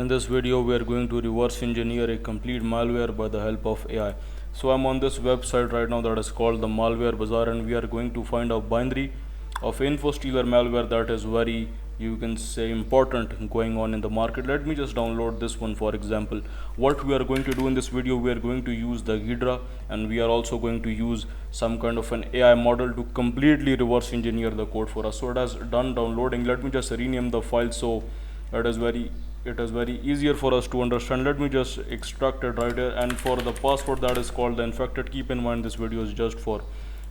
In this video we are going to reverse engineer a complete malware by the help of AI. So I'm on this website right now that is called the Malware Bazaar, and we are going to find a binary of info stealer malware that is very, you can say, important going on in the market. Let me just download this one. For example, what we are going to do in this video, we are going to use the ghidra, and we are also going to use some kind of an AI model to completely reverse engineer the code for us. So it has done downloading. Let me just rename the file so it is very easier for us to understand. Let me just extract it right here, and for the password that is called the infected. Keep in mind this video is just for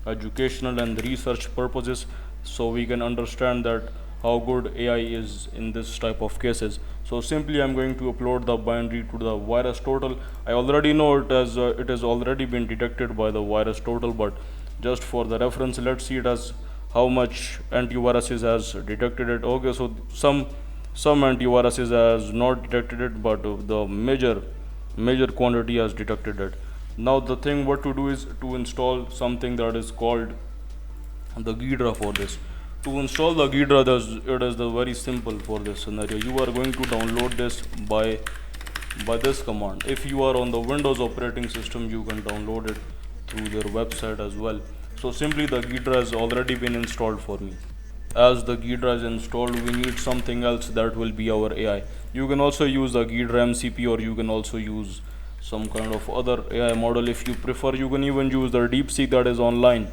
educational and research purposes, so we can understand that how good AI is in this type of cases. So simply I'm going to upload the binary to the virus total. I already know it has already been detected by the virus total, but just for the reference, let's see it as how much antiviruses has detected it. Okay, so some antiviruses has not detected it, but the major quantity has detected it. Now the thing what to do is to install something that is called the ghidra for this. To install the ghidra, it is the very simple for this scenario. You are going to download this by this command. If you are on the Windows operating system, you can download it through their website as well. So simply the ghidra has already been installed for me. As the ghidra is installed, we need something else that will be our AI. You can also use the ghidra MCP, or you can also use some kind of other AI model if you prefer. You can even use the DeepSeek that is online.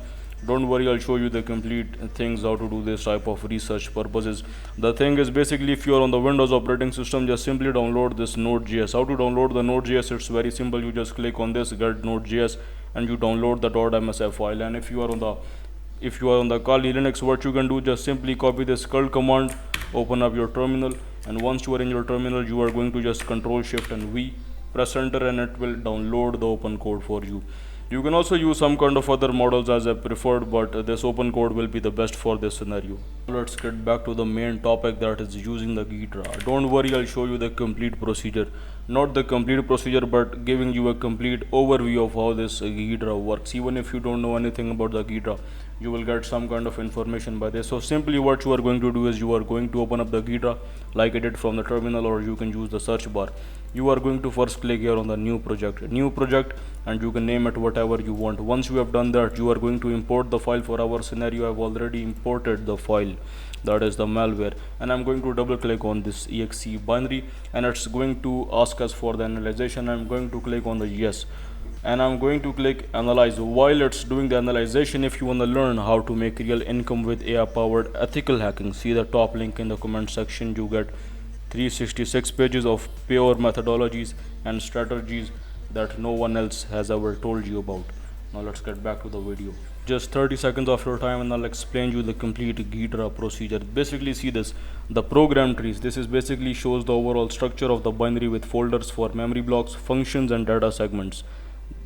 Don't worry, I'll show you the complete things how to do this type of research purposes. The thing is, basically, if you are on the Windows operating system, just simply download this Node.js. How to download the Node.js? It's very simple. You just click on this get Node.js and you download the .msf file. And if you are on the Kali Linux, what you can do, just simply copy this curl command, open up your terminal, and once you are in your terminal, you are going to just Control Shift and V, press enter, and it will download the open code for you. You can also use some kind of other models as I preferred, but this open code will be the best for this scenario. Let's get back to the main topic, that is using the ghidra. Don't worry, I'll show you the complete procedure. Not the complete procedure, but giving you a complete overview of how this ghidra works. Even if you don't know anything about the ghidra, you will get some kind of information by this. So simply what you are going to do is you are going to open up the ghidra like I did from the terminal, or you can use the search bar. You are going to first click here on the new project, and you can name it whatever you want. Once you have done that, you are going to import the file. For our scenario, I have already imported the file, that is the malware, and I'm going to double click on this exe binary, and it's going to ask us for the analyzation. I'm going to click on the yes, and I'm going to click analyze. While it's doing the analyzation, if you want to learn how to make real income with AI powered ethical hacking, see the top link in the comment section. You get 366 pages of pure methodologies and strategies that no one else has ever told you about. Now let's get back to the video. Just 30 seconds of your time and I'll explain you the complete ghidra procedure. Basically, see this, the program trees. This is basically shows the overall structure of the binary with folders for memory blocks, functions, and data segments.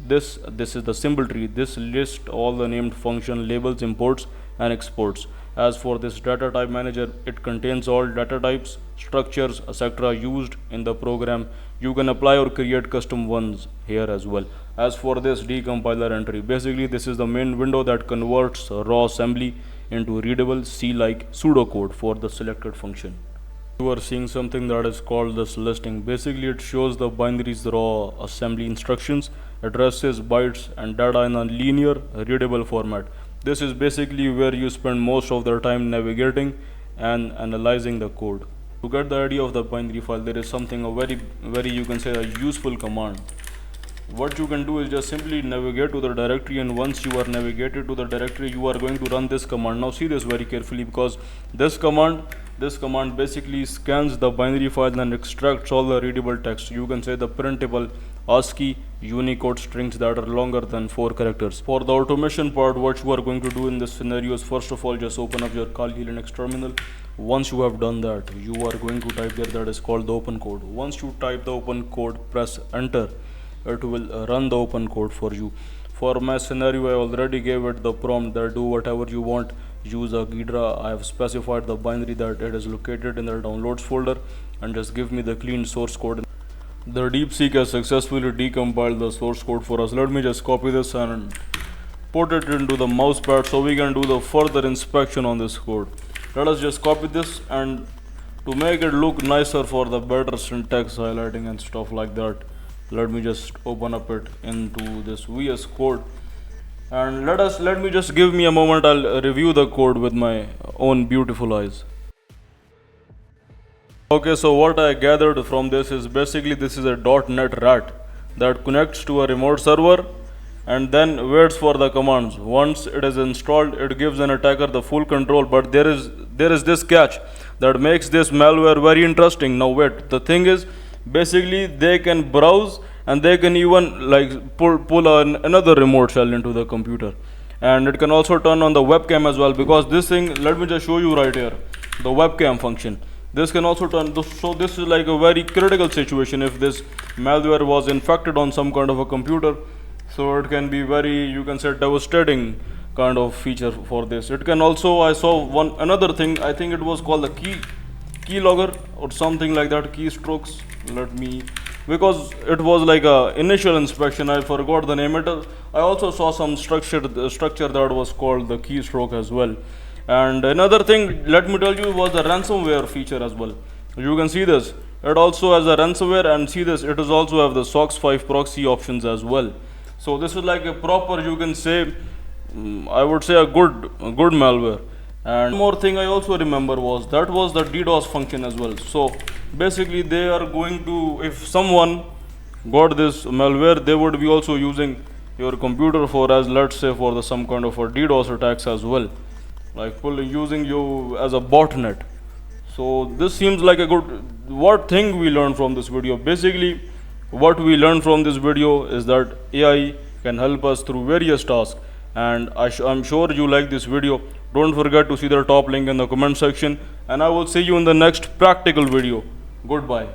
This is the symbol tree. This lists all the named function labels, imports, and exports. As for this data type manager, it contains all data types, structures, etc. used in the program. You can apply or create custom ones here as well. As for this decompiler entry, basically this is the main window that converts raw assembly into readable C-like pseudocode for the selected function. You are seeing something that is called this listing. Basically it shows the binaries raw assembly instructions, addresses, bytes, and data in a linear readable format. This is basically where you spend most of their time navigating and analyzing the code. To get the idea of the binary file, there is something a very you can say a useful command. What you can do is just simply navigate to the directory, and once you are navigated to the directory, you are going to run this command. Now see this very carefully, because this command basically scans the binary file and extracts all the readable text. You can say the printable ASCII Unicode strings that are longer than 4 characters. For the automation part, what you are going to do in this scenario is first of all just open up your Kali Linux terminal. Once you have done that, you are going to type there that is called the open code. Once you type the open code, press enter. It will run the open code for you. For my scenario, I already gave it the prompt that do whatever you want, use a ghidra. I have specified the binary that it is located in the downloads folder, and just give me the clean source code. The DeepSeek has successfully decompiled the source code for us. Let me just copy this and put it into the mousepad so we can do the further inspection on this code. Let us just copy this and to make it look nicer for the better syntax highlighting and stuff like that, let me just open up it into this VS Code, and let me just give me a moment. I'll review the code with my own beautiful eyes. Okay, so what I gathered from this is basically this is a .NET rat that connects to a remote server and then waits for the commands. Once it is installed, it gives an attacker the full control, but there is this catch that makes this malware very interesting. Now wait, the thing is basically they can browse and they can even like pull another remote shell into the computer, and it can also turn on the webcam as well, because this thing, let me just show you right here, the webcam function. This can also turn, so this is like a very critical situation if this malware was infected on some kind of a computer. So it can be very, you can say, devastating kind of feature for this. It can also, I saw another thing, I think it was called the keylogger or something like that, keystrokes. Let me, because it was like a initial inspection, I forgot the name. I also saw some structure that was called the keystroke as well. And another thing, let me tell you, was the ransomware feature as well. You can see this, it also has a ransomware, and see this, it is also have the SOX 5 proxy options as well. So this is like a proper, you can say, I would say a good malware. And one more thing I also remember was the DDoS function as well. So basically they are going to, if someone got this malware, they would be also using your computer for, as let's say, for the some kind of a DDoS attacks as well, like using you as a botnet. So this seems like a good, what thing we learned from this video. Basically what we learned from this video is that AI can help us through various tasks, and I'm sure you like this video. Don't forget to see the top link in the comment section, and I will see you in the next practical video. Goodbye.